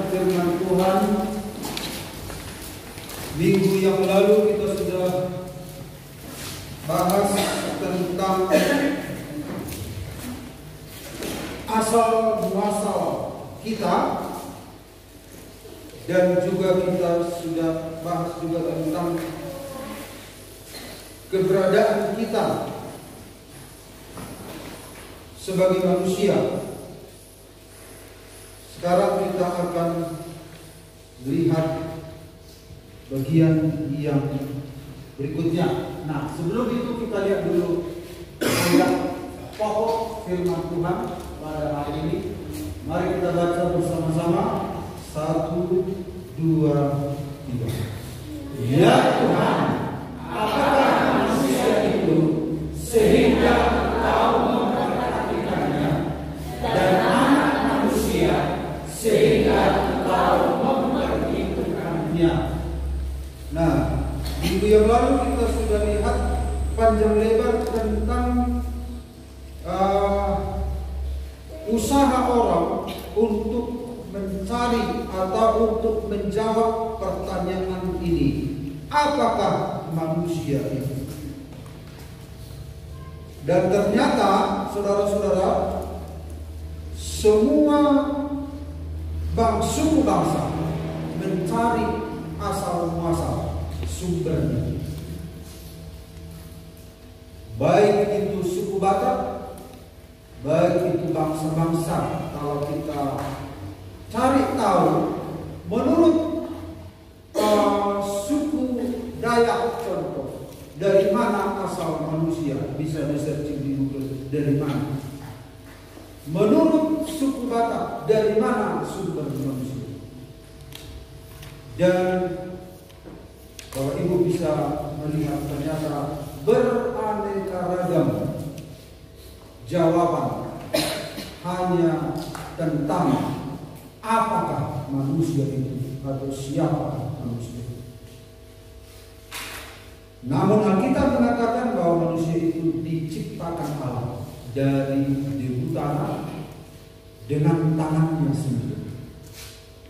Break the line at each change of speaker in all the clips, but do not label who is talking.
firman Tuhan. Minggu yang lalu kita sudah bahas tentang asal muasal kita, dan juga kita sudah bahas juga tentang keberadaan kita sebagai manusia. Sekarang kita akan melihat bagian yang berikutnya. Nah, sebelum itu kita lihat dulu ayat pokok firman Tuhan pada hari ini. Mari kita baca bersama-sama. 1, 2, 3. Ya Tuhan, apakah manusia itu sehingga Engkau memperhatikannya, dan anak manusia sehingga Engkau memperhitungkannya. Nah, minggu yang lalu kita sudah lihat panjang lebar tentang usaha orang untuk mencari atau untuk menjawab pertanyaan ini. Apakah manusia itu? Dan ternyata, saudara-saudara, semua suku bangsa mencari asal muasal sumbernya. Baik itu suku Batak, baik itu bangsa-bangsa. Kalau kita cari tahu, menurut suku Dayak contoh, dari mana asal manusia? Bisa searching di Google, dari mana? Menurut suku Batak, dari mana sumber manusia? Dan kalau ibu bisa melihat, ternyata beraneka ragam jawaban hanya tentang apakah manusia itu atau siapa manusia itu. Namun Alkitab mengatakan bahwa manusia itu diciptakan Allah dari debu tanah dengan tangannya sendiri.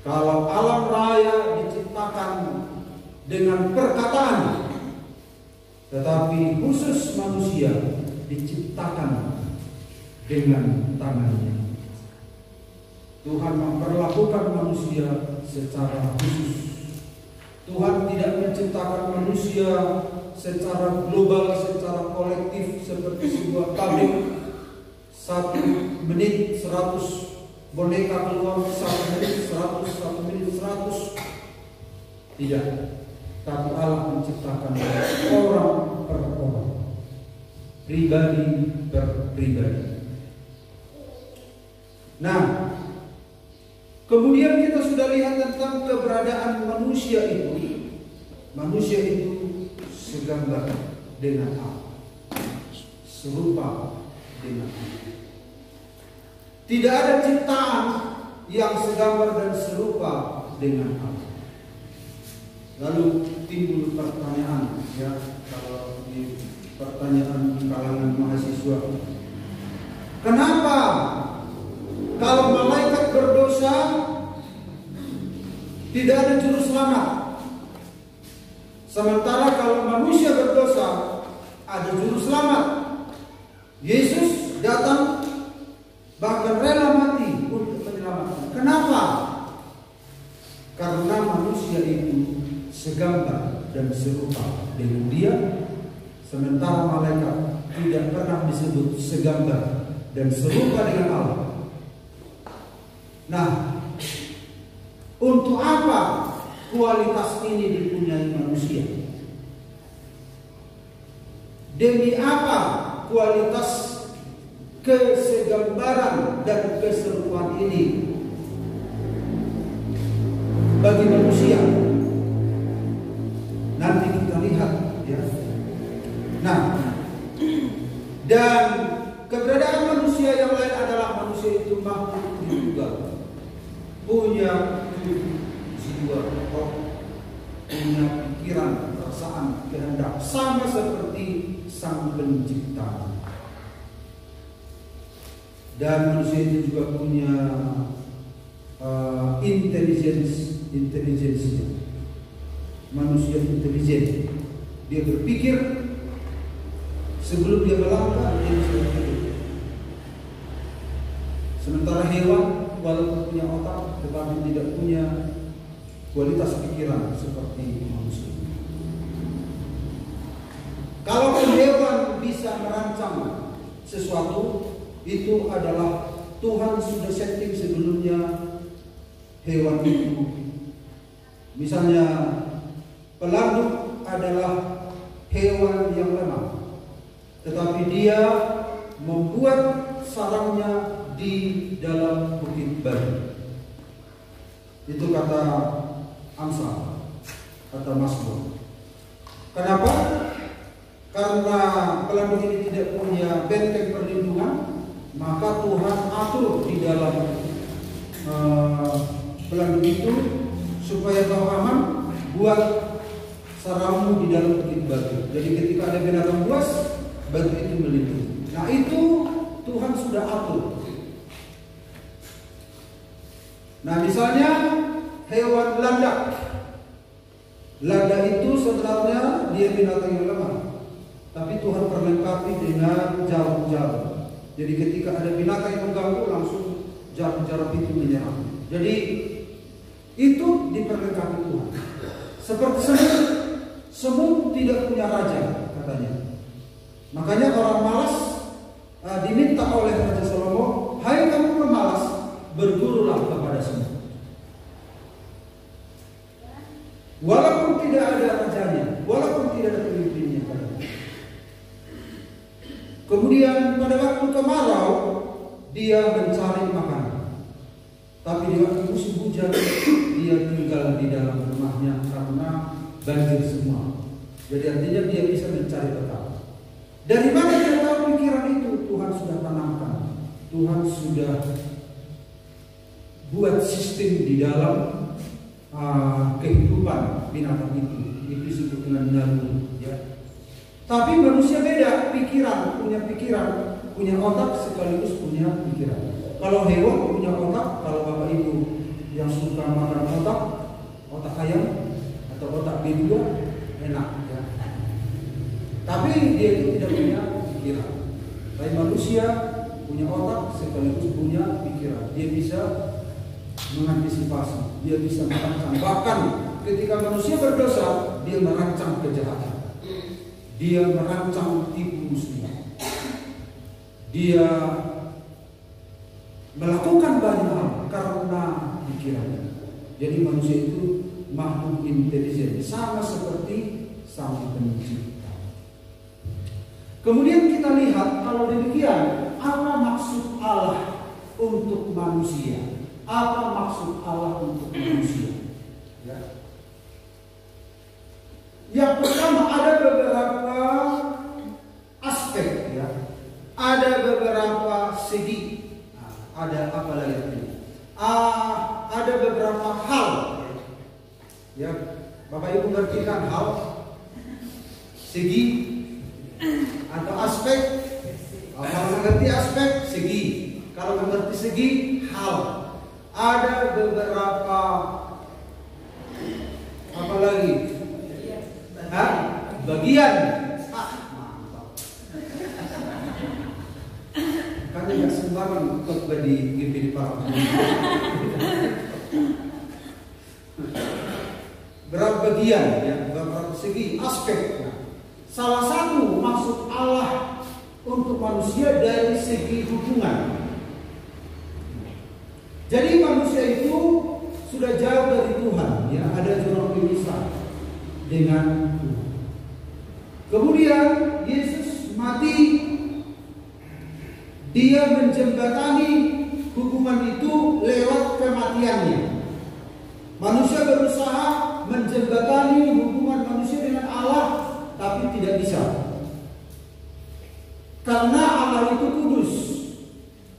Kalau alam raya diciptakan dengan perkataan, tetapi khusus manusia diciptakan dengan tangannya. Tuhan memperlakukan manusia secara khusus. Tuhan tidak menciptakan manusia secara global, secara kolektif seperti sebuah pabrik. 1 menit 100 boneka keluar, 1 menit 100, 1 menit 100. Tidak. Tapi Allah menciptakan orang per orang, pribadi per pribadi. Nah, kemudian kita sudah lihat tentang keberadaan manusia itu. Manusia itu segambar dengan Allah, serupa dengan Allah. Tidak ada ciptaan yang segambar dan serupa dengan Allah. Lalu timbul pertanyaan, ya, kalau di pertanyaan di kalangan mahasiswa, kenapa kalau malaikat berdosa tidak ada juru selamat, sementara kalau manusia berdosa ada juru selamat? Yesus datang bahkan rela mati untuk menyelamatkan. Kenapa? Karena manusia itu segambar dan serupa dengan Dia, sementara malaikat tidak pernah disebut segambar dan serupa dengan Allah. Nah, untuk apa kualitas ini dipunyai manusia? Demi apa kualitas kesegambaran dan keseruan ini bagi manusia? Nanti kita lihat, ya. Nah, dan keberadaan manusia yang lain adalah manusia itu makhluk juga punya jiwa, punya pikiran, perasaan, kehendak, sama seperti Sang Pencipta. Dan manusia itu juga punya intelijensinya. Manusia intelijen, dia berpikir sebelum dia melangkah, dia bisa berpikir. Sementara hewan walaupun punya otak tetapi tidak punya kualitas pikiran seperti manusia. Kalau hewan bisa merancang sesuatu, itu adalah Tuhan sudah setting sebelumnya hewan itu. Misalnya pelanduk adalah hewan yang lemah, tetapi dia membuat sarangnya di dalam bukit batu. Itu kata Amsal, kata Mazmur. Kenapa? Karena pelanduk ini tidak punya benteng perlindungan, maka Tuhan atur di dalam pelanduk itu supaya kau aman, buat sarangmu di dalam bukit batu. Jadi ketika ada binatang buas, batu itu melindungi. Nah itu Tuhan sudah atur. Nah misalnya hewan landak. Landak itu sebenarnya dia binatang yang lemah, tapi Tuhan perlengkapi dengan jarum-jarum. Jadi ketika ada binatang yang mengganggu, langsung jarum-jarum itu menyerang. Jadi itu diperlengkapi Tuhan. Seperti semut tidak punya raja katanya. Makanya orang malas diminta oleh Raja Salomo, hai kamu pemalas, bergurulah kepada semut. Walaupun tidak ada rajanya, walaupun tidak ada pemimpinnya. Kemudian pada waktu kemarau dia mencari makanan, tapi di waktu musim hujan dia tinggal di dalam rumahnya karena banjir semua. Jadi artinya dia bisa mencari tetap. Dari mana dia tahu pikiran itu? Tuhan sudah tanamkan. Tuhan sudah buat sistem di dalam kehidupan binatang itu. Itu disebut dengan naluri, ya. Tapi manusia beda, pikiran, punya otak sekaligus punya pikiran. Kalau hewan punya otak, kalau bapak ibu yang suka makan otak ayam atau otak B2 enak, ya. Tapi dia itu tidak punya pikiran. Tapi manusia punya otak sekaligus punya pikiran. Dia bisa mengantisipasi, dia bisa merancang. Bahkan ketika manusia berdosa, dia merancang kejahatan. Dia merancang tipu muslihat. Dia melakukan banyak hal karena pikirannya. Jadi manusia itu makhluk intelijen, sama seperti Sang Pencipta. Kemudian kita lihat, kalau demikian, apa maksud Allah untuk manusia? Apa maksud Allah untuk manusia? Ya. Yang pertama, ada beberapa aspek, ya. Ada beberapa segi. Nah, ada apa lagi? Ada beberapa hal. Ya, Bapak Ibu ngerti kan hal, segi atau aspek? Kalau mengerti aspek, segi. Kalau mengerti segi, hal. Ada beberapa apa lagi? Bagian. Mantap. Karena nggak sembarang khotbah di GPD Parang. Berapa bagian, ya, beberapa segi, aspek. Salah satu maksud Allah untuk manusia dari segi hubungan. Jadi manusia itu sudah jauh dari Tuhan, ya, ada jurang pemisah dengan Tuhan. Kemudian Yesus mati, dia menjembatani hubungan itu lewat kematiannya. Manusia berusaha menjembatani hubungan manusia dengan Allah, tapi tidak bisa. Karena Allah itu kudus.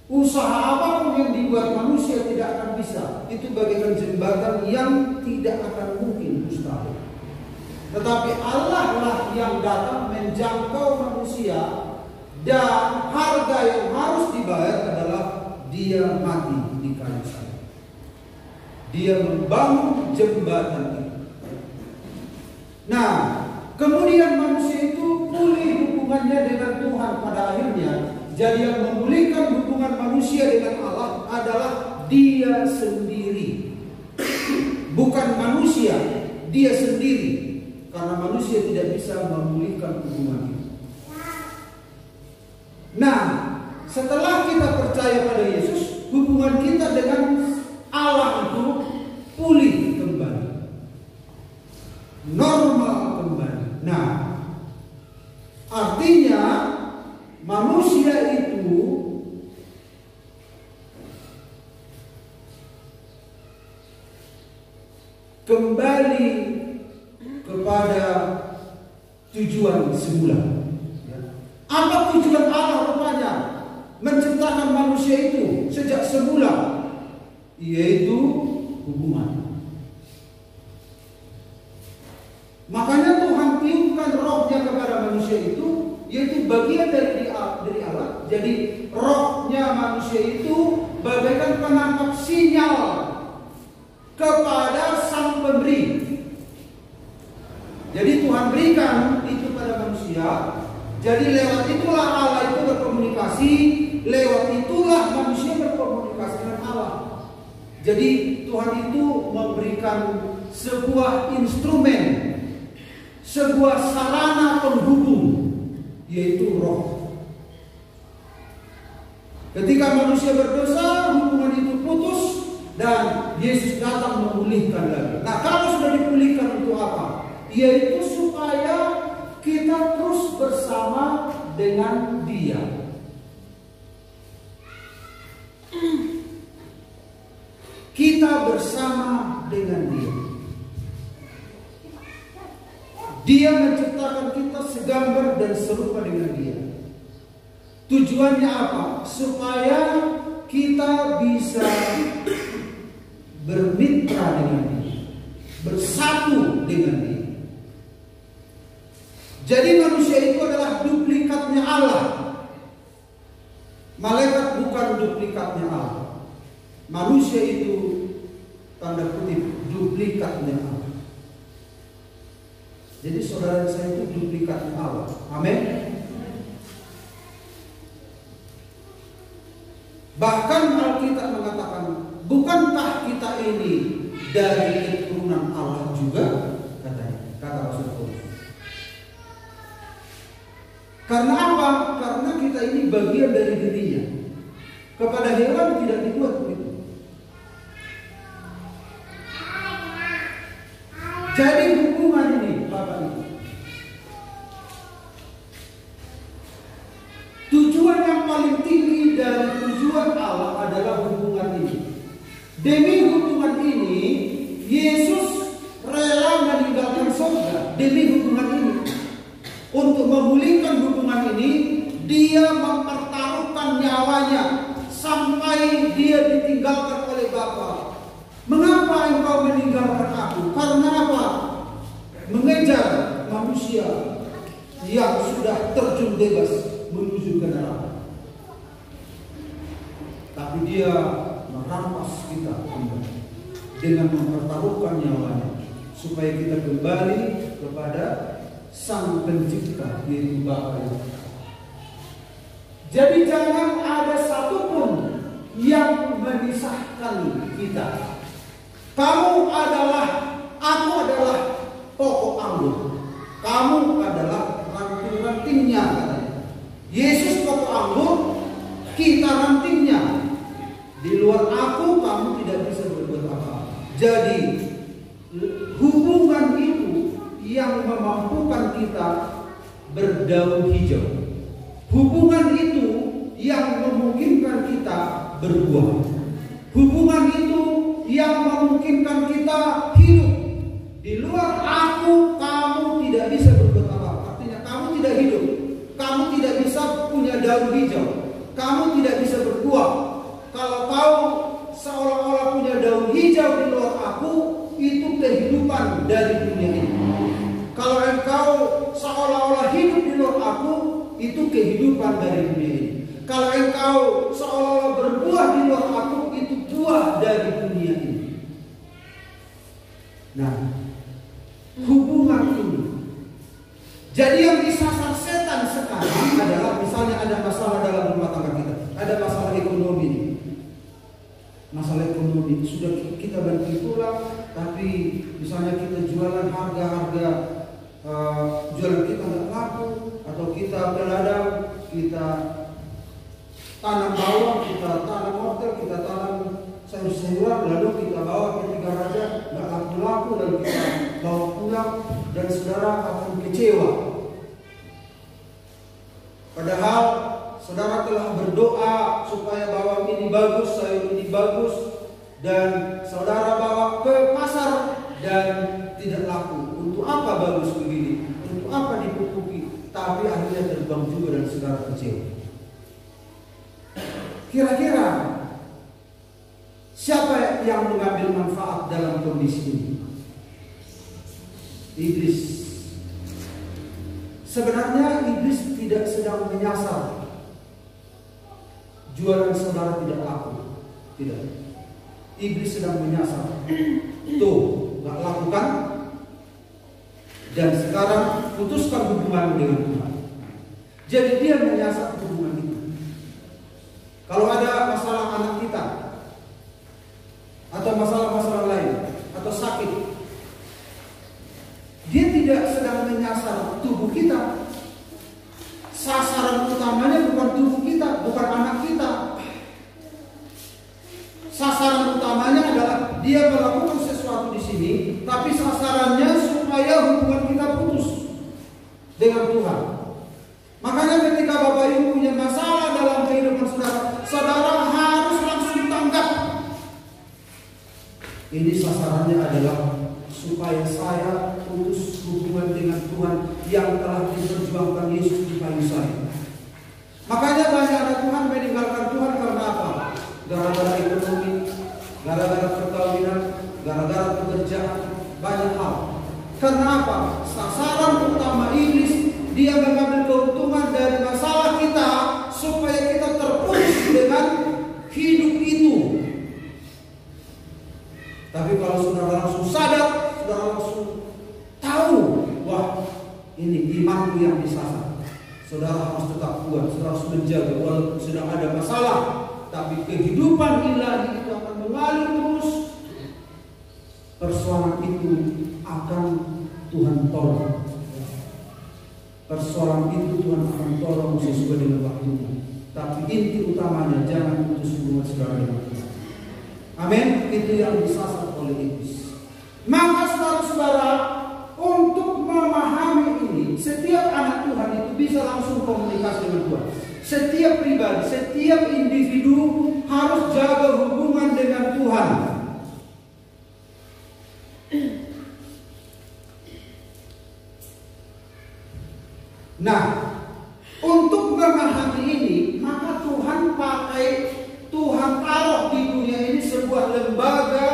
Usaha apapun yang dibuat manusia tidak akan bisa. Itu bagaikan jembatan yang tidak akan mungkin, mustahil. Tetapi Allah lah yang datang menjangkau manusia, dan harga yang harus dibayar adalah dia mati di kayu salib. Dia membangun jembatan itu. Nah, kemudian manusia itu pulih hubungannya dengan Tuhan pada akhirnya. Jadi yang memulihkan hubungan manusia dengan Allah adalah Dia sendiri. Bukan manusia, Dia sendiri. Karena manusia tidak bisa memulihkan hubungan itu. Nah, setelah kita percaya pada Yesus, hubungan kita dengan Allah itu pulih kembali, normal kembali. Nah, artinya manusia itu kembali kepada tujuan semula. Apa tujuan Allah rupanya menciptakan manusia itu sejak semula? Yaitu hubungan. Makanya Tuhan tiupkan rohnya kepada manusia itu, yaitu bagian dari Allah. Jadi rohnya manusia itu bagaikan penangkap sinyal kepada sang pemberi. Jadi Tuhan berikan itu pada manusia. Jadi lewat itulah Allah itu berkomunikasi, lewat itulah manusia berkomunikasi dengan Allah. Jadi Tuhan itu memberikan sebuah instrumen, sebuah sarana penghubung, yaitu roh. Ketika manusia berdosa, hubungan itu putus dan Yesus datang memulihkan lagi. Nah, kalau sudah dipulihkan untuk apa? Yaitu supaya kita terus bersama dengan Dia. Kita bersama dengan Dia. Dia menciptakan kita segambar dan serupa dengan Dia. Tujuannya apa? Supaya kita bisa bermitra dengan Dia, bersatu dengan Dia. Jadi manusia itu adalah duplikatnya Allah. Malaikat bukan duplikatnya Allah. Manusia itu tanda kutip duplikatnya Allah. Jadi saudara saya itu duplikatnya Allah. Amin. Bahkan Alkitab mengatakan, bukankah kita ini dari keturunan Allah juga? Katanya, kata Rasul Paulus. Karena apa? Karena kita ini bagian dari dirinya. Kepada hewan tidak dibuat begitu. Jadi hubungan ini, Bapak Ibu, tujuan yang paling tinggi dari tujuan Allah adalah hubungan ini. Demi hubungan ini, Yesus rela meninggalkan surga. Demi hubungan ini, untuk memulihkan hubungan ini, Dia mempertaruhkan nyawanya sampai Dia ditinggalkan oleh Bapa. Mengapa engkau meninggalkan aku? Karena apa? Mengejar manusia yang sudah terjun bebas menuju ke neraka. Tapi Dia merampas kita kembali dengan mempertaruhkan nyawanya supaya kita kembali kepada Sang Pencipta, yaitu Bapa. Jadi jangan ada satupun yang memisahkan kita. Kamu adalah, aku adalah pokok anggur. Kamu adalah ranting-rantingnya. Yesus pokok anggur, kita rantingnya. Di luar aku, kamu tidak bisa berbuat apa. Jadi hubungan itu yang memampukan kita berdaun hijau. Hubungan itu yang memungkinkan kita berbuah. Hubungan itu yang memungkinkan kita hidup. Di luar aku, kamu tidak bisa berbuat apa. Artinya kamu tidak hidup. Kamu tidak bisa punya daun hijau. Kamu tidak bisa berbuah. Kalau kau seolah-olah punya daun hijau di luar aku, itu kehidupan dari dunia ini. Kalau engkau seolah-olah hidup di luar aku, itu kehidupan dari dunia ini. Kalau engkau seolah-olah berbuah di luar aku, itu buah dari dunia ini. Nah, hubungan ini. Jadi yang disasar setan sekarang adalah misalnya ada masalah dalam rumah tangga kita, ada masalah ekonomi. Masalah ekonomi sudah kita bantu tulang, tapi misalnya kita jualan harga-harga jualan kita nggak laku, atau kita beladang, kita tanam bawang, kita tanam wortel, kita tanam sayur-sayuran, lalu kita bawa ke Tiga Raja, nggak laku-laku, lalu kita bawa pulang dan saudara akan kecewa. Padahal saudara telah berdoa supaya bawang ini bagus, sayur ini bagus, dan saudara bawa ke pasar dan tidak laku. Untuk apa bagus begini? Untuk apa dipupuki? Tapi akhirnya terbang juga dan saudara kecewa. Kira-kira siapa yang mengambil manfaat dalam kondisi ini? Iblis. Sebenarnya iblis tidak sedang menyasar jualan saudara tidak laku. Tidak. Iblis sedang menyasar. Tuh, gak lakukan. Dan sekarang putuskan hubungan dengan Tuhan. Jadi dia menyasar hubungan itu. Kalau ada masalah anak kita, atau masalah-masalah lain, atau sakit, dia tidak sedang menyasar tubuh kita. Sasaran utamanya bukan tubuh kita, bukan anak kita. Sasaran utamanya adalah dia melakukan sesuatu di sini, tapi sasarannya supaya hubungan kita putus dengan Tuhan. Makanya ketika Bapak Ibu punya masalah dalam kehidupan saudara, saudara harus langsung tanggap. Ini sasarannya adalah supaya saya putus hubungan dengan Tuhan yang telah diperjuangkan Yesus di kayu salib. Makanya banyak anak Tuhan meninggalkan Tuhan karena apa? Gara-gara ekonomi, gara-gara perkawinan, gara-gara pekerjaan, banyak hal. Karena apa? Sasaran utama iblis, dia mengambil keuntungan dari masalah kita supaya kita terputus dengan hidup itu. Tapi kalau saudara langsung sadar, saudara langsung tahu, wah ini imanku yang disasar. Saudara harus tetap kuat, saudara harus menjaga walaupun sedang ada masalah. Tapi kehidupan ilahi itu akan mengalir terus. Persoalan itu akan Tuhan tolong. Persoalan itu Tuhan akan tolong sesuai dengan waktunya. Tapi inti utamanya jangan putus hubungan saudara dengan Tuhan. Amin. Itu yang disasar oleh iblis. Maka saudara-saudara, untuk memahami ini, setiap anak Tuhan itu bisa langsung komunikasi dengan Tuhan. Setiap pribadi, setiap individu harus jaga hubungan dengan Tuhan. Nah, untuk memahami ini, maka Tuhan taruh di dunia ini sebuah lembaga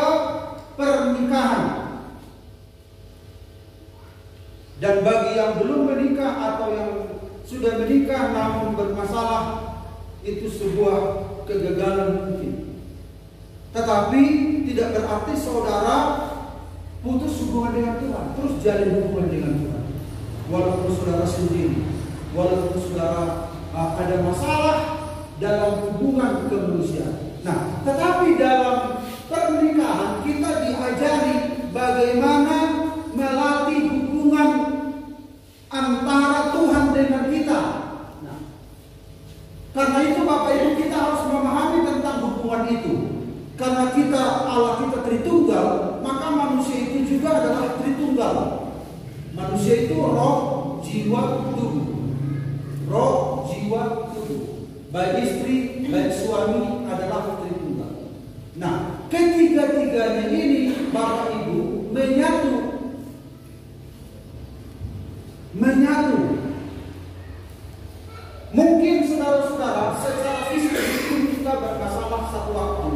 pernikahan. Dan bagi yang belum menikah atau yang sudah menikah namun bermasalah, itu sebuah kegagalan mungkin. Tetapi tidak berarti saudara putus hubungan dengan Tuhan, terus jalin hubungan dengan Tuhan. Walaupun saudara sendiri, walaupun saudara ada masalah dalam hubungan kemanusiaan. Nah, tetapi dalam pernikahan kita diajari bagaimana melatih hubungan antara Tuhan dengan kita. Nah, karena itu Bapak Ibu kita harus memahami tentang hubungan itu. Karena Allah kita Tritunggal, maka manusia itu juga adalah Tritunggal. Manusia itu roh, jiwa, tubuh. Roh, jiwa, tubuh. Baik istri, baik suami adalah Tritunggal. Nah, ketiga-tiganya ini Bapak Ibu menyatu. Mungkin saudara-saudara secara fisik itu kita bermasalah satu waktu,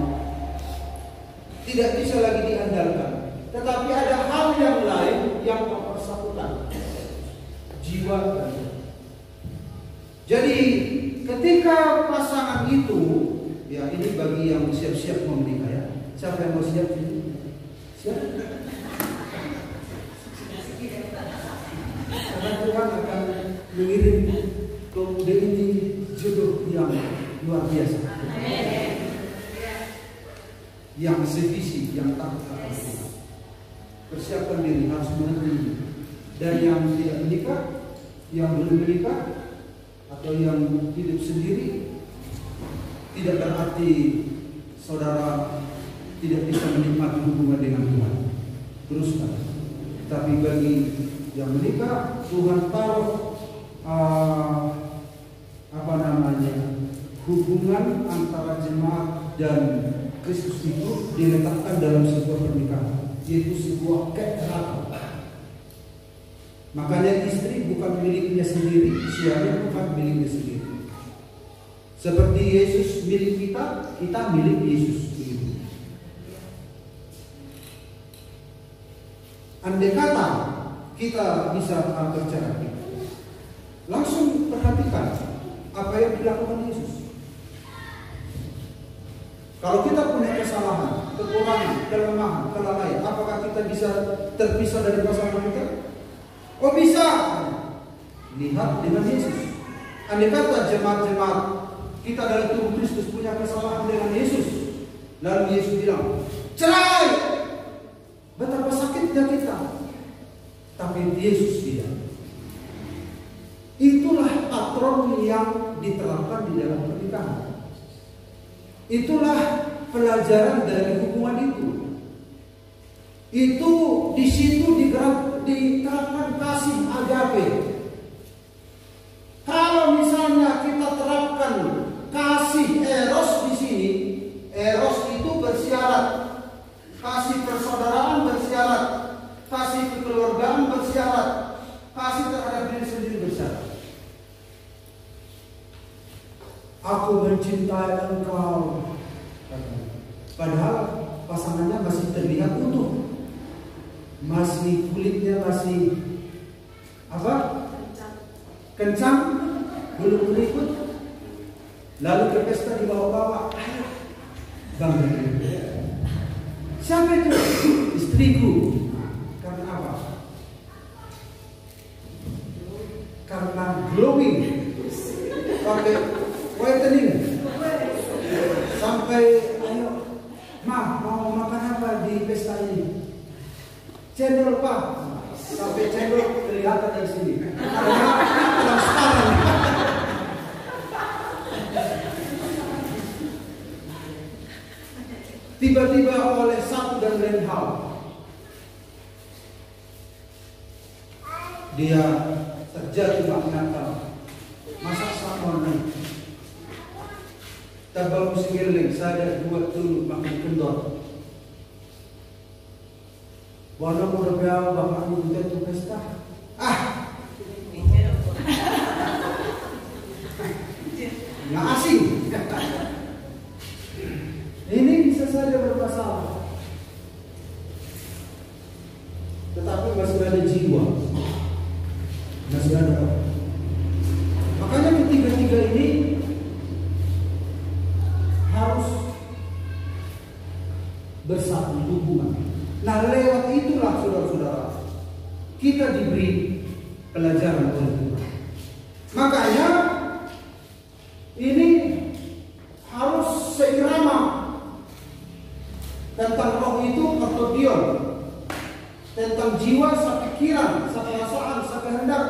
tidak bisa lagi diandalkan. Tetapi ada hal yang lain yang mempersatukan jiwa. Jadi ketika pasangan itu, ya ini bagi yang siap-siap mau menikah ya. Siapa yang mau siap? Siap? mengirim kemudian ini jodoh yang luar biasa, yang sevisi, yang takut akan Tuhan. Persiapkan diri, harus menerima. Dan yang tidak menikah, yang belum menikah, atau yang hidup sendiri, tidak berarti saudara tidak bisa menikmati hubungan dengan Tuhan. Teruskan. Tapi bagi yang menikah, Tuhan taruh hubungan antara jemaat dan Kristus itu diletakkan dalam sebuah pernikahan, yaitu sebuah keeratan. Makanya istri bukan miliknya sendiri, suami bukan miliknya sendiri. Seperti Yesus milik kita, kita milik Yesus. Andai kata kita bisa bercerai, langsung perhatikan apa yang dilakukan Yesus. Kalau kita punya kesalahan, kekurangan, kelemahan, kelalaian, apakah kita bisa terpisah dari pasangan kita? Oh bisa. Lihat dengan Yesus. Andai kata jemaat-jemaat kita dalam tubuh Kristus punya kesalahan dengan Yesus, lalu Yesus bilang, cerai. Betapa sakitnya kita. Tapi Yesus tidak. Itulah patron yang diterapkan di dalam pernikahan. Itulah pelajaran dari hubungan itu. Itu di situ diterapkan kasih agape. Kalau misalnya kita terapkan kasih eros di sini, eros itu bersyarat. Kasih persaudaraan bersyarat, kasih kekeluargaan bersyarat, kasih terhadap diri sendiri bersyarat. Aku mencintai engkau. Padahal pasangannya masih terlihat utuh, masih kulitnya masih kencang, belum berikut. Lalu ke pesta dibawa-bawa, ayo bang. Siapa itu? Istriku. Karena apa? Karena glowing, pakai whitening, sampai ayo, ma mau makan apa di pesta ini? Cendol pak, sampai cendol kelihatan dari sini. Karena transparan. Tiba-tiba oleh satu dan lain hal dia terjadi magnetan, masak sama nih, tabal musik saya buat dulu makan kendor. Walau udah berapa bapakmu untuk pesta, nggak asing. Ini bisa saja bermasalah, tetapi masih ada jiwa, masih ada. Makanya ketiga-tiga ini harus bersatu hubungan. Nah, lewat itulah saudara-saudara kita diberi pelajaran oleh Tuhan. Makanya ini harus seirama. Tentang roh itu ortodion, tentang jiwa, sepikiran, seperasaan, sekehendak.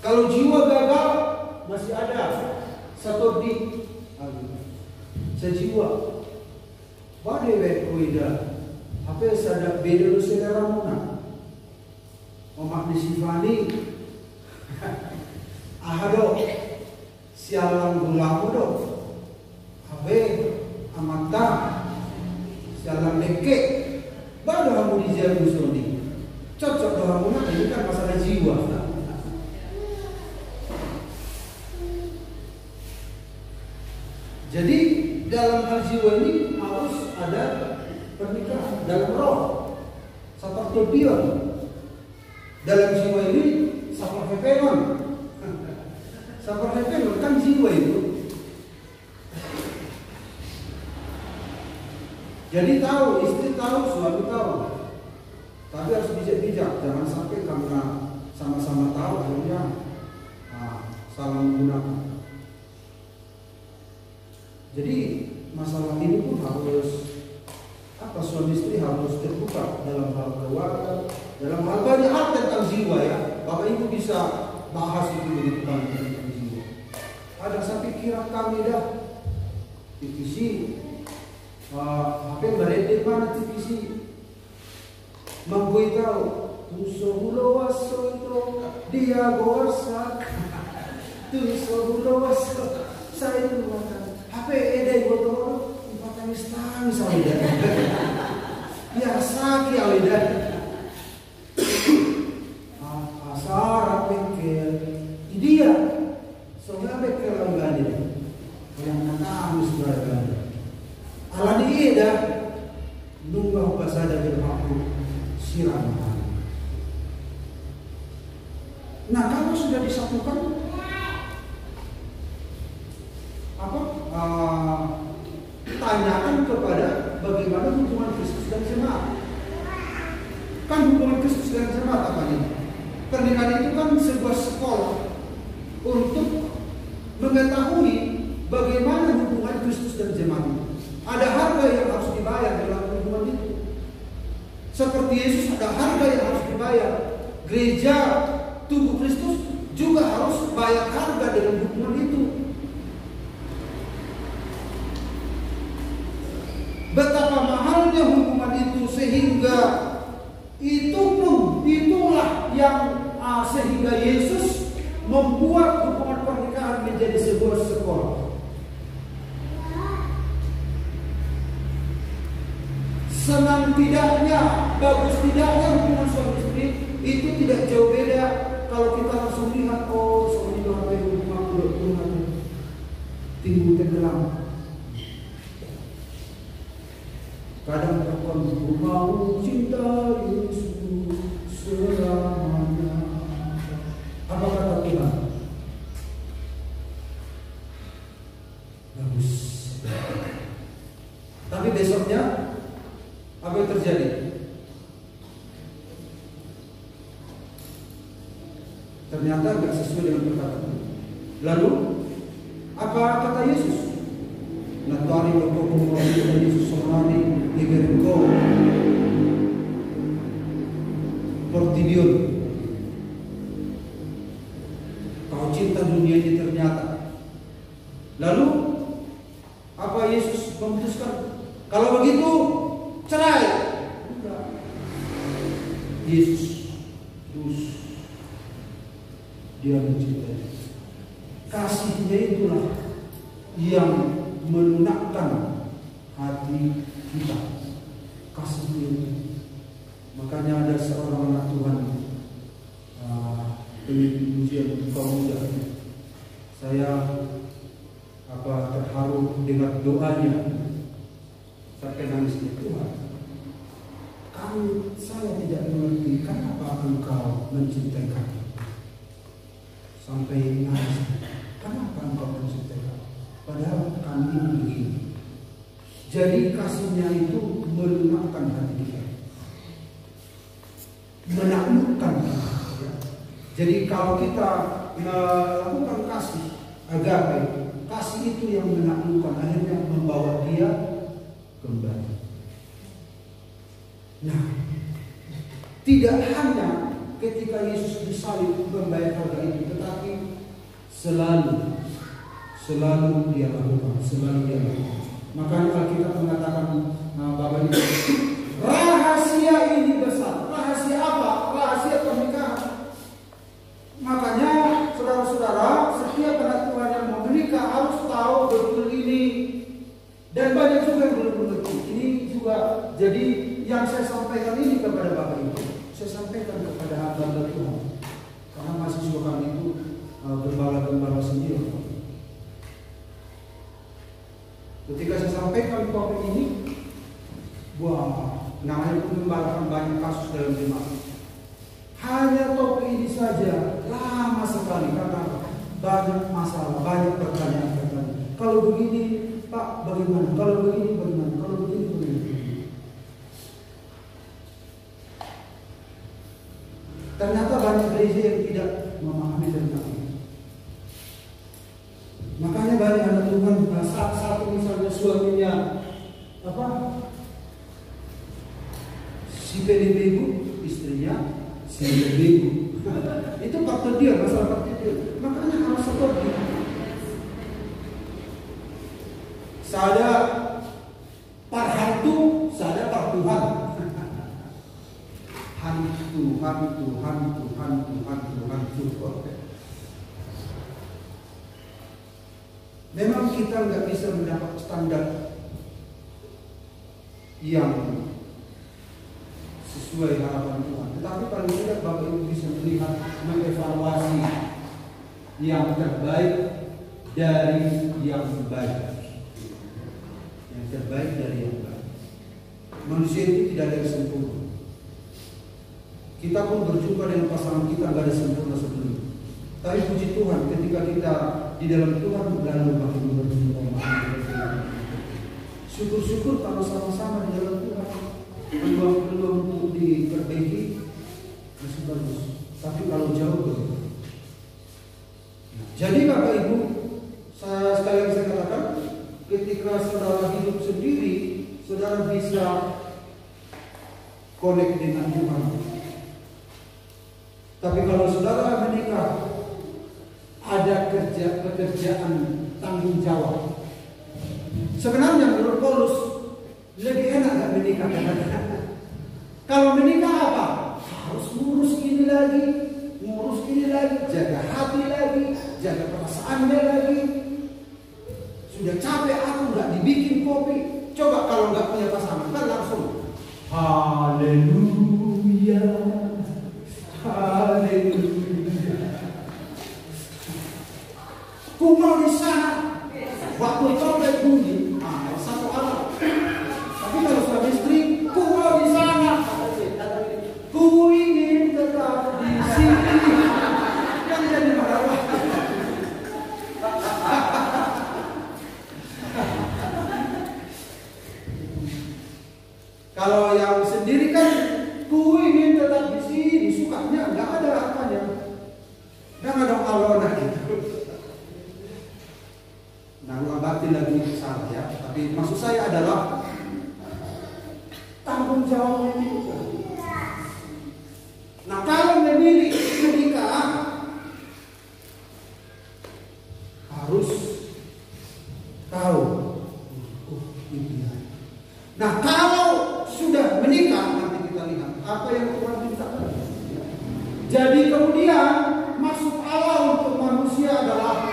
Kalau jiwa gagal masih ada satu di sejiwa. Badewe kuida, apa sadap beda lu saudara muna. Omak disifani, ahado, sialang gulamu do, abe. Amata jalan leke baru kamu di jalan musoni cocok doang kamu ini kan masalah jiwa. Jadi dalam hal jiwa ini harus ada pernikahan dalam roh, sapartopion. Dalam jiwa ini saparhepenon. Saparhepenon kan jiwa itu. Jadi tahu, istri tahu, suami tahu. Tapi harus bijak-bijak, jangan sampai karena sama-sama tahu akhirnya salah menggunakan. Jadi masalah ini pun harus suami istri harus terbuka dalam hal keluarga, dalam hal banyak hal tentang jiwa ya. Bapak Ibu bisa bahas itu begitu banyak tentang jiwa. Ada saya pikiran kami dah TVC, HP berada mana TVC, mampu tahu tuso hulowaso itu dia gosak, tuso hulowaso saya itu makan HP edai botol. Tangis awida, biasa ki awida. Asar pikir, dia soalnya pikir orang ganda, yang nangis beragam. Ala dia dah nunggu pas ada berlaku siram. Nah kalau sudah disatukan, tanyakan kepada bagaimana hubungan Kristus dan jemaat. Kan hubungan Kristus dan jemaat apa ini? Pernikahan itu kan sebuah sekolah untuk mengetahui bagaimana hubungan Kristus dan jemaat itu. Ada harga yang harus dibayar dalam hubungan itu. Seperti Yesus ada harga yang harus dibayar. Gereja tubuh Kristus juga harus bayar harga dalam hubungan itu. Betapa mahalnya hubungan itu sehingga itulah yang sehingga Yesus membuat hubungan pernikahan menjadi sebuah sekolah. Senang tidaknya, bagus tidaknya hubungan suami istri itu tidak jauh beda kalau kita langsung lihat suami istri hubungan timbul tenggelam. Kadang perempuan mau cinta Yesus selamanya. Apa kata Tuhan? Bagus. Tapi besoknya apa yang terjadi? Ternyata tidak sesuai dengan perkataan. Lalu apa kata Yesus? Natari berkobong dari Yesus Sonari Iberko Portidion. Kau cinta dunia ini ternyata. Lalu apa Yesus memutuskan? Kalau begitu cerai. Enggak. Yesus terus dia mencintai. Kasihnya itulah yang melunakkan hati kita. Kasih itu. Makanya ada seorang anak Tuhan pemimpin ujian kaum muda. Saya terharu dengan doanya. Sampai nangis di Tuhan. Saya tidak mengerti kenapa engkau mencintai kami. Sampai nangis. Kenapa engkau mencintai kami? Padahal kami begini. Jadi kasihnya itu melunakkan hati kita, menaklukkan kita. Jadi kalau kita melakukan kasih agape, kasih itu yang menaklukkan, akhirnya membawa dia kembali. Nah, tidak hanya ketika Yesus disalib membayar harga itu, tetapi selalu dia lakukan, Makanya Alkitab mengatakan Bapak Ibu, rahasia ini besar. Rahasia apa? Rahasia pernikahan. Makanya saudara-saudara, setiap anak Tuhan yang mau menikah harus tahu betul ini. Dan banyak juga yang belum mengerti. Ini juga jadi yang saya sampaikan ini kepada Bapak Ibu, saya sampaikan kepada hamba Tuhan. Karena mahasiswa kami itu gembala-gembala sendiri. Ketika saya sampaikan topik ini, namanya pengembaraan banyak kasus dalam jemaat. Hanya topik ini saja lama sekali karena banyak masalah, banyak pertanyaan. Kalau begini, Pak, bagaimana? Kalau begini, bagaimana? Kalau begini, bagaimana? Ternyata banyak gereja yang tidak memahami tentang itu. Makanya banyak anak Tuhan saat satu misalnya suaminya si PDB, istrinya si PDB. Itu faktor dia, masalah faktor dia. Makanya harus seperti sada parhantu, sada partuhan. Hantu. Memang kita nggak bisa mendapat standar yang sesuai harapan Tuhan. Tetapi paling tidak Bapak Ibu bisa melihat, mengevaluasi yang terbaik dari yang baik. Yang terbaik dari yang baik. Manusia itu tidak ada yang sempurna. Kita pun berjumpa dengan pasangan kita nggak ada sempurna sebelumnya. Tapi puji Tuhan ketika kita di dalam Tuhan lalu makin berjumpa. Syukur-syukur kalau sama-sama di dalam Tuhan. Peluang untuk diperbaiki masih bagus. Tapi kalau jauh begitu. Jadi Bapak Ibu, saya sekali lagi saya katakan, ketika saudara hidup sendiri, saudara bisa connect dengan Tuhan. Tapi kalau saudara menikah, ada pekerjaan tanggung jawab. Sebenarnya menurut Paulus lebih enak gak menikah? Kalau menikah apa? Harus ngurus ini lagi, jaga hati lagi, jaga perasaannya lagi. Sudah capek aku nggak dibikin kopi. Coba kalau nggak punya pasangan kan langsung haleluya. Ku mau di sana. Waktu trompet bunyi, satu alam. Tapi kalau suami istri, ku mau di sana. Ku ingin tetap di sini. Yang jadi marah. Kalau yang sendiri kan, ku ingin tetap di sini. Sukanya nggak ada apanya. Nggak ada alona gitu. Nah, batin lagi salah ya. Tapi maksud saya adalah tanggung jawab itu. Nah, kalau memilih menikah harus tahu impian. Nah, kalau sudah menikah nanti kita lihat apa yang Tuhan mintakan. Jadi kemudian maksud Allah untuk manusia adalah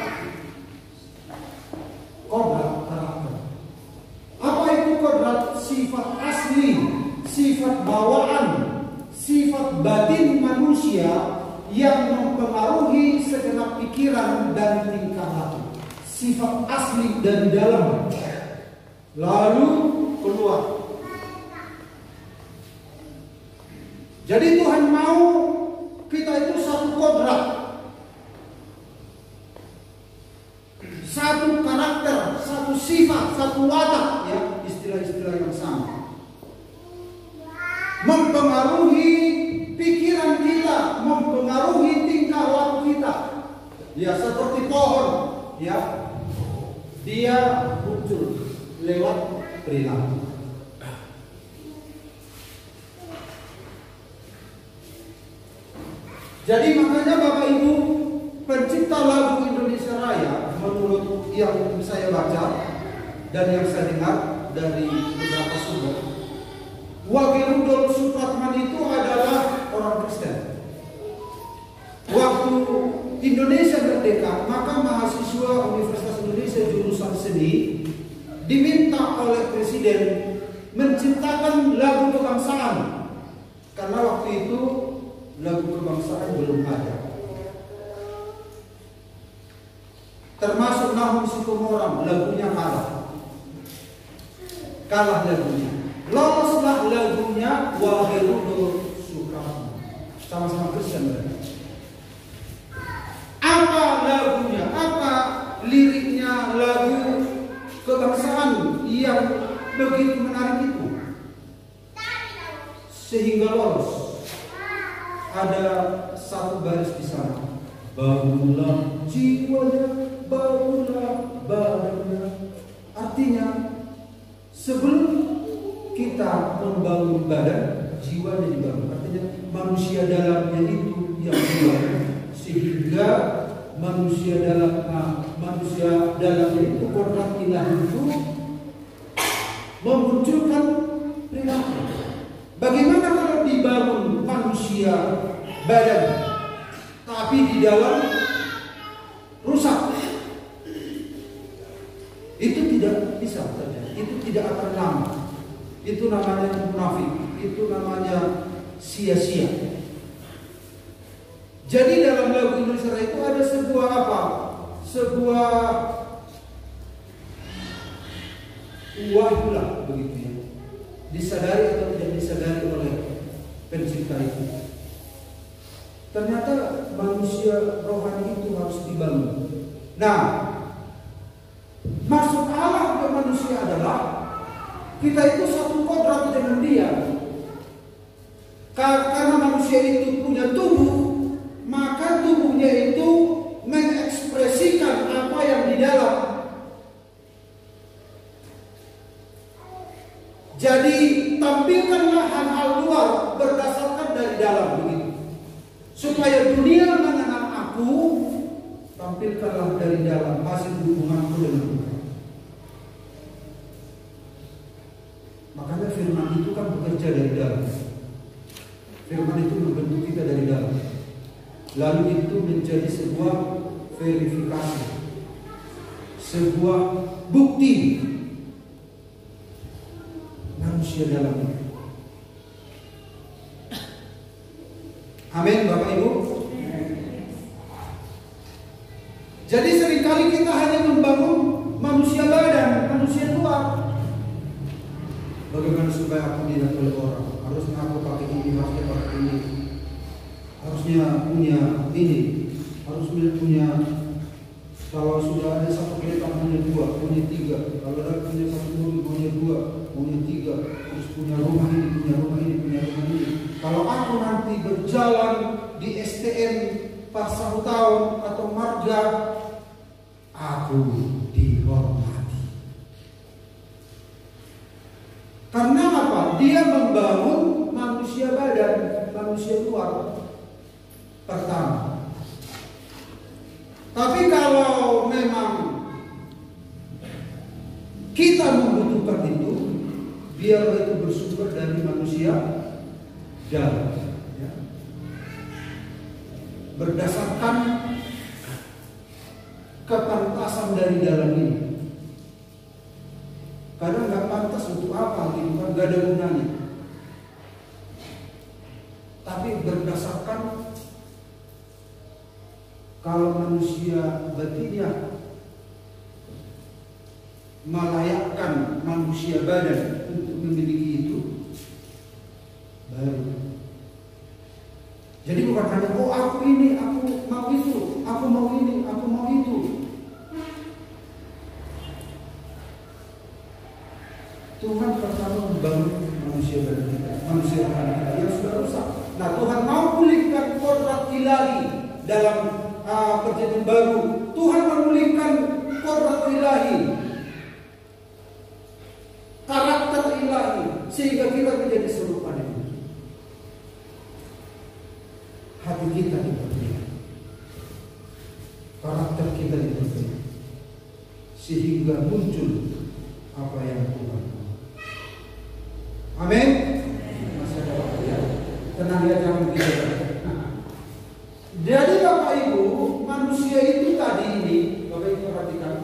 kodrat karakter. Apa itu kodrat? Sifat asli, sifat bawaan, sifat batin manusia yang mempengaruhi segenap pikiran dan tingkah laku. Sifat asli dari dalam, lalu keluar. Jadi Tuhan mau kita itu satu kodrat, satu karakter, satu sifat, satu watak, ya, istilah-istilah yang sama. Mempengaruhi pikiran kita, mempengaruhi tingkah laku kita. Ya, seperti pohon, ya. Dia muncul lewat perilaku. Jadi makanya Bapak Ibu, pencipta lagu Indonesia Raya, menurut yang saya baca dan yang saya dengar dari beberapa sumber, Wage Rudolf Supratman itu adalah orang Kristen. Waktu Indonesia merdeka, maka mahasiswa Universitas Indonesia jurusan seni diminta oleh Presiden menciptakan lagu kebangsaan. Karena waktu itu lagu kebangsaan belum ada. Termasuk Nahum Situmorang, lagunya kalah lagunya. Loloslah lagunya Wage Rudolf Supratman. Sama-sama Kristen mereka. Apa lagunya? Apa liriknya lagu kebangsaan yang begitu menarik itu? Sehingga lolos. ada satu baris di sana. Bangunlah jiwanya, bangunlah badannya. Artinya sebelum kita membangun badan, jiwanya dibangun. Artinya manusia dalamnya itu yang dibangun, sehingga manusia dalamnya itu kodrat ilahi itu memunculkan perilaku. Bagaimana kalau dibangun manusia badan, tapi di dalam rusak? Itu tidak bisa terjadi. Itu tidak akan lama. Itu namanya munafik. Itu namanya sia-sia. Jadi dalam lagu Indonesia Raya itu ada sebuah apa? Sebuah wahyulah begitu ya. Disadari atau tidak disadari oleh pencipta itu. Ternyata manusia rohani itu harus dibangun. Nah, maksud Allah untuk manusia adalah kita itu satu kodrat dengan Dia. Karena manusia itu punya tubuh, maka tubuhnya itu mengekspresikan apa yang di dalam. Jadi tampilkanlah hal-hal luar berdasarkan dari dalam begitu. Supaya dunia mengenal aku, tampilkanlah dari dalam hasil hubunganku dengan Tuhan. Makanya firman itu kan bekerja dari dalam. Firman itu membentuk kita dari dalam. Lalu itu menjadi sebuah verifikasi, sebuah bukti manusia dalam. Amin, Bapak Ibu. Jadi seringkali kita hanya membangun manusia badan, manusia luar. Bagaimana supaya aku dilihat oleh orang? Harusnya aku pakai ini, harusnya pakai ini, harusnya punya ini, harusnya punya. Kalau sudah ada satu kereta punya dua, punya tiga. Kalau ada punya satu mobil punya dua, punya tiga. Terus punya rumah ini, punya rumah ini, punya rumah ini. Kalau aku nanti berjalan di STM Pasar Tahun atau Marga, aku dihormati. Karena apa? Dia membangun manusia badan, manusia luar pertama. Tapi kalau memang kita membutuhkan itu, biarlah itu bersumber dari manusia dalam, ya. Berdasarkan kepantasan dari dalam ini. Kadang nggak pantas untuk apa, gitu kan, nggak ada gunanya. Tapi berdasarkan kalau manusia batinnya melayakkan manusia badan untuk memiliki itu, baru. Jadi bukan hanya aku ini, aku mau itu, aku mau ini, aku mau itu. Tuhan pertama membangun manusia badan kita, manusia rohani kita yang sudah rusak. Nah, Tuhan mau pulihkan kodrat ilahi dalam perjanjian baru. Tuhan memulihkan kodrat ilahi, karakter ilahi, sehingga kita menjadi serupa dengan Dia. Hati kita diperbaiki, karakter kita diperbaiki, sehingga muncul apa yang Tuhan mau. Amin. Masih ada waktu ya. Tenang ya, jangan gitu. Jadi Bapak Ibu, manusia itu tadi ini, Bapak Ibu perhatikan.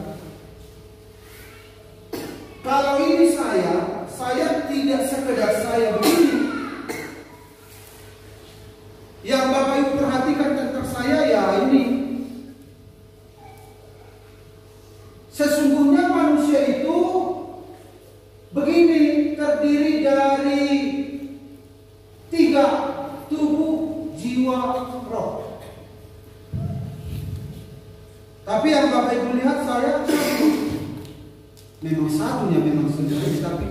Kalau ini saya tidak sekedar saya begini. Yang Bapak Ibu perhatikan tentang saya ya ini. Sesungguhnya manusia itu begini, terdiri dari 3, tubuh, jiwa, roh. Tapi yang Bapak Ibu lihat saya memang satunya memang sendiri, tapi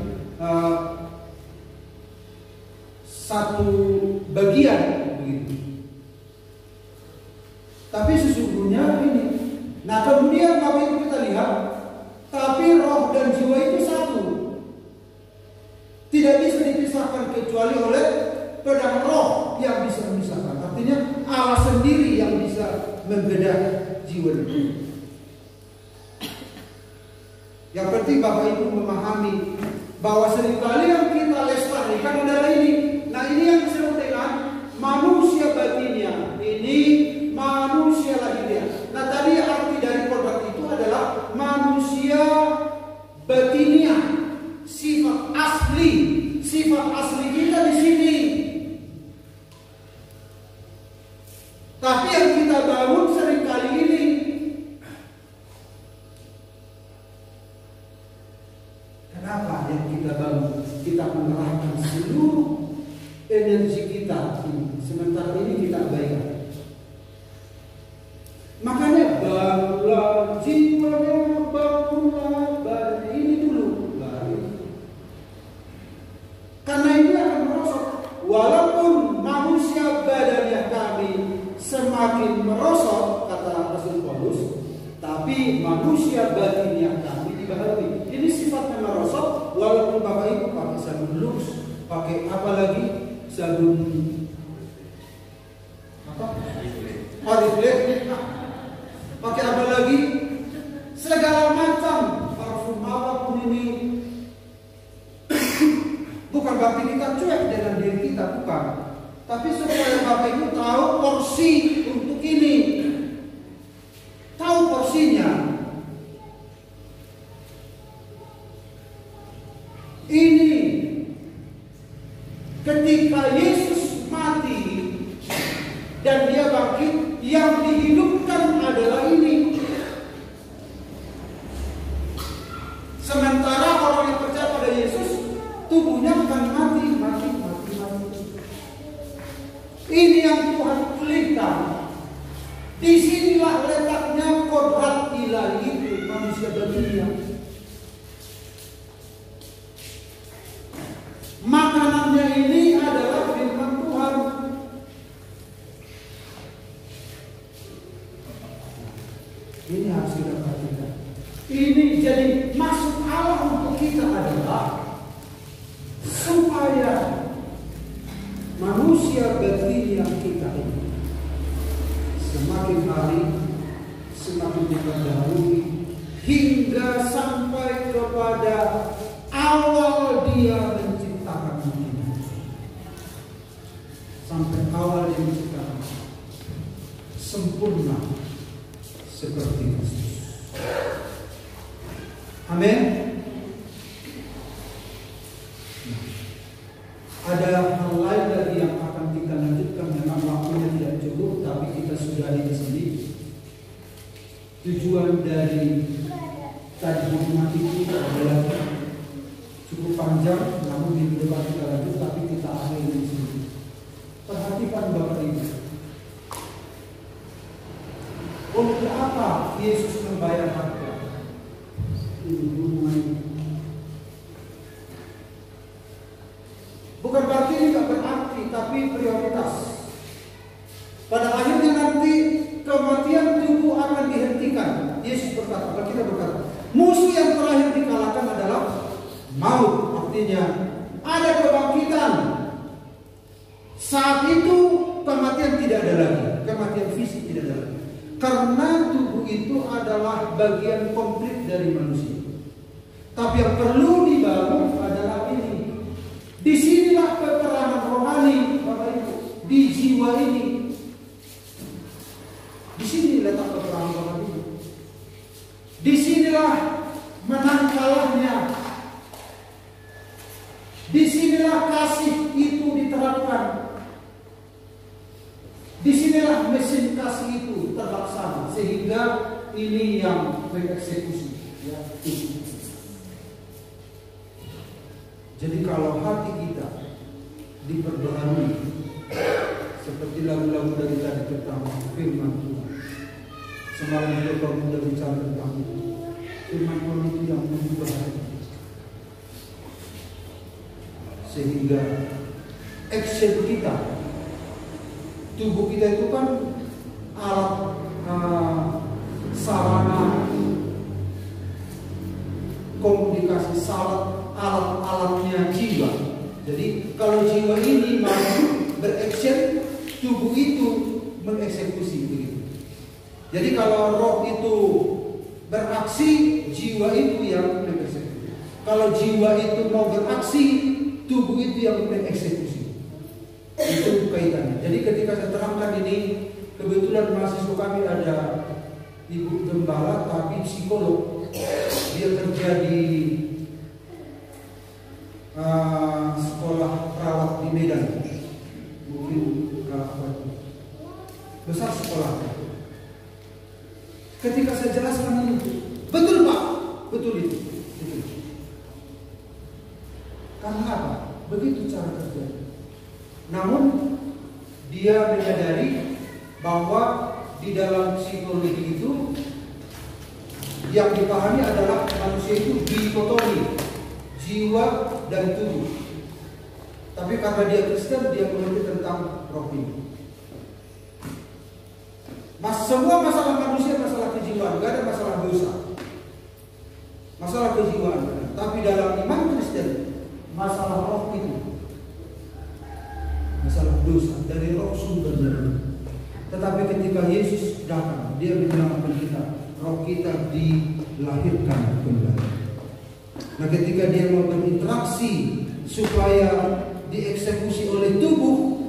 satu bagian begitu. Tapi sesungguhnya ini. Nah kemudian Bapak Ibu kita lihat, tapi roh dan jiwa itu satu. Tidak bisa dipisahkan kecuali oleh pedang roh yang bisa memisahkan. Artinya Allah sendiri yang bisa membedah jiwa itu. Yang penting Bapak Ibu memahami bahwa seringkali yang kita lestarikan adalah ini. Nah ini yang disebut dengan manusia batinnya. Ini manusia lahirnya. Nah tadi arti dari kodrat itu adalah manusia batinnya, sifat asli. Sifat asli kita di sini. Tapi yang kita bangun seringkali ini. Kenapa yang kita bangun? Kita mengerahkan seluruh energi kita. Sementara ini kita abaikan. Makanya bangunlah jiwanya, bangunlah badannya. Ini dulu baru. Karena ini akan merosot. Walaupun manusia badannya kami semakin merosot, kata Rasul Paulus, tapi manusia batinnya kami dibaharui. Ini sifatnya merosot. Walaupun Bapak Ibu pakai sabun Lux, pakai apa lagi? Sabun apa? Oriflame. Pakai apa lagi? Segala macam parfum apapun ini. Bukan berarti kita cuek dengan diri kita, bukan. Tapi supaya Bapak Ibu tahu porsi untuk ini. Tahu porsinya. Ini ketika Yesus mati dan dia bangkit, yang dihidupkan adalah ini. Sementara orang yang percaya pada Yesus, tubuhnya akan mati. Ini yang Tuhan pulihkan. Disinilah letaknya kodrat ilahi itu, manusia batinnya. Makanannya ini adalah firman Tuhan. Ini harus kita perhatikan. Ini jadi maksud Allah untuk kita adalah supaya manusia batin yang kita ini semakin hari semakin diperbarui hingga sampai kepada awal dia menciptakan dunia. Sampai awal dia menciptakan sempurna seperti Kristus. Amin. Ada hal lain lagi yang akan kita lanjutkan, memang waktunya tidak cukup, tapi kita sudah di sini. Tujuan dari kajian ini adalah cukup panjang, namun di depan kita lanjut, tapi kita akhiri di sini. Perhatikan Bapak Ibu. Untuk apa Yesus membayar harga? Ini hubungan ini. Bukan berarti ini tidak berarti, tapi prioritas. Pada akhirnya nanti kematian tubuh akan dihentikan. Yesus berkata, kita berkata, musuh yang terakhir dikalahkan adalah maut. Artinya ada kebangkitan. Saat itu kematian tidak ada lagi, kematian fisik tidak ada lagi. Karena tubuh itu adalah bagian komplit dari manusia. Tapi yang perlu dibangun adalah ini. Disinilah peperangan rohani, Bapak Ibu, di jiwa ini. Di sini letak peperangan rohani. Disinilah menang kalahnya. Disinilah kasih itu diterapkan. Disinilah mesin kasih itu terlaksana, sehingga ini yang mengeksekusi. Ya, jadi kalau hati kita diperbaharui seperti lagu-lagu dari tadi tentang firman Tuhan. Semalam juga kamu sudah bicara tentang itu. Firman Tuhan itu yang mengubah hati. Sehingga action kita tubuh kita itu kan alat sarana komunikasi, alat-alatnya jiwa. Jadi kalau jiwa ini mau beraction, tubuh itu mengeksekusi begitu. Jadi kalau roh itu beraksi, jiwa itu yang mengeksekusi. Kalau jiwa itu mau beraksi, tubuh itu yang mengeksekusi. Itu kaitannya. Jadi ketika saya terangkan ini, kebetulan mahasiswa kami ada ibu gembala tapi psikolog. Dia kerja di sekolah perawat di Medan. Mungkin besar sekolah. Ketika saya jelaskan itu, betul Pak, betul itu. Betul. Karena apa? Begitu cara kerja. Namun dia menyadari bahwa di dalam psikologi itu yang dipahami adalah manusia itu dikotomi, jiwa dan tubuh. Tapi karena dia Kristen, dia mengerti tentang roh ini. Semua masalah manusia masalah kejiwaan, gak ada masalah dosa. Masalah kejiwaan. Tapi dalam iman Kristen, masalah roh itu, masalah dosa dari roh sumbernya. Tetapi ketika Yesus datang, dia menyelamatkan kita. Roh kita dilahirkan kembali. Nah, ketika dia mau berinteraksi supaya dieksekusi oleh tubuh,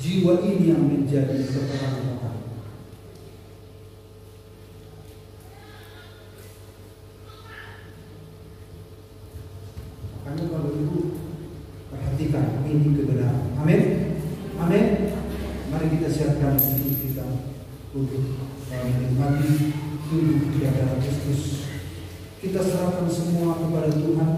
jiwa ini yang menjadi keterangan. Makanya kalau ibu perhatikan ini kebenaran. Amin. Amin. Mari kita siapkan diri kita untuk menikmati tubuh di dalam Kristus. Kita serahkan semua kepada Tuhan.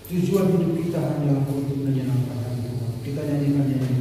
Tujuan hidup kita hanyalah untuk menyenangkan Tuhan. Kita nyanyikan nyanyi.